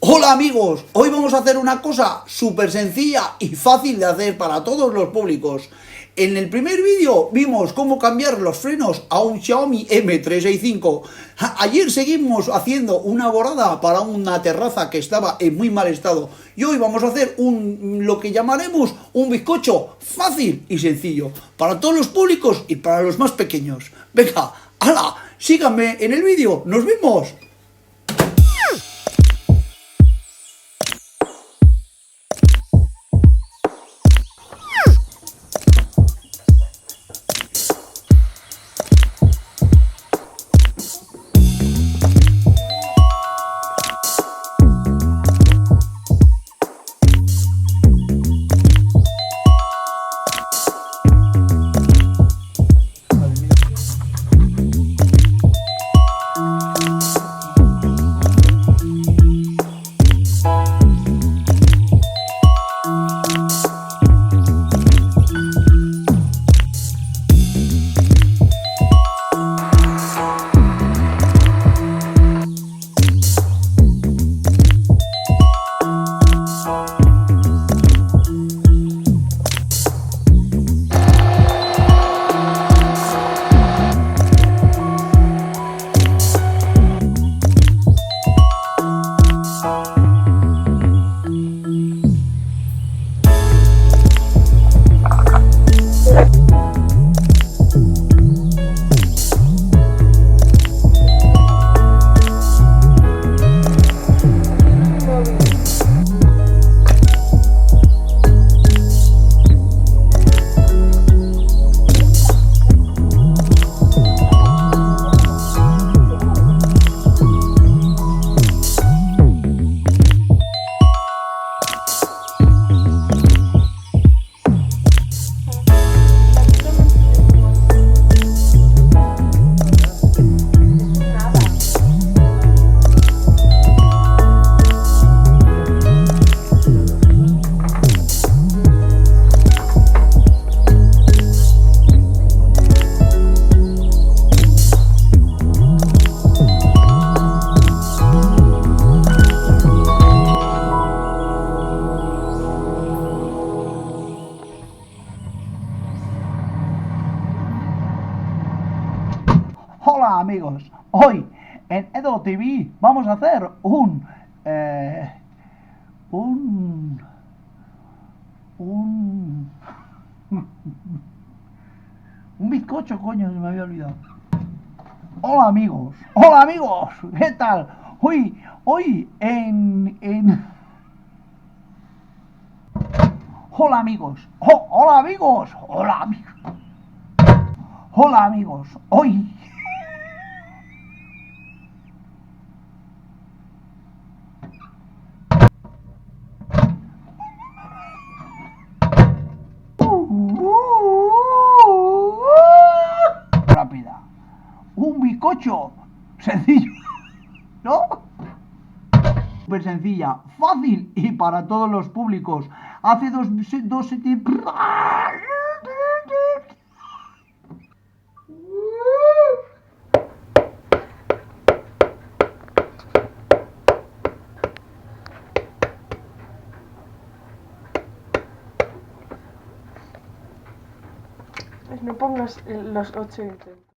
Hola amigos, hoy vamos a hacer una cosa súper sencilla y fácil de hacer para todos los públicos. En el primer vídeo vimos cómo cambiar los frenos a un Xiaomi M365. Ayer seguimos haciendo una borrada para una terraza que estaba en muy mal estado. Y hoy vamos a hacer lo que llamaremos un bizcocho fácil y sencillo para todos los públicos y para los más pequeños. Venga, ¡hala! Síganme en el vídeo, ¡nos vemos! Hola amigos, hoy en Edo TV vamos a hacer un bizcocho, coño, se me había olvidado. Hola amigos, ¿qué tal? Hoy Hola amigos, hola amigos, hoy rápida, un bizcocho sencillo, ¿no? Súper sencilla, fácil y para todos los públicos. Hace dos No pongas los 8 intentos.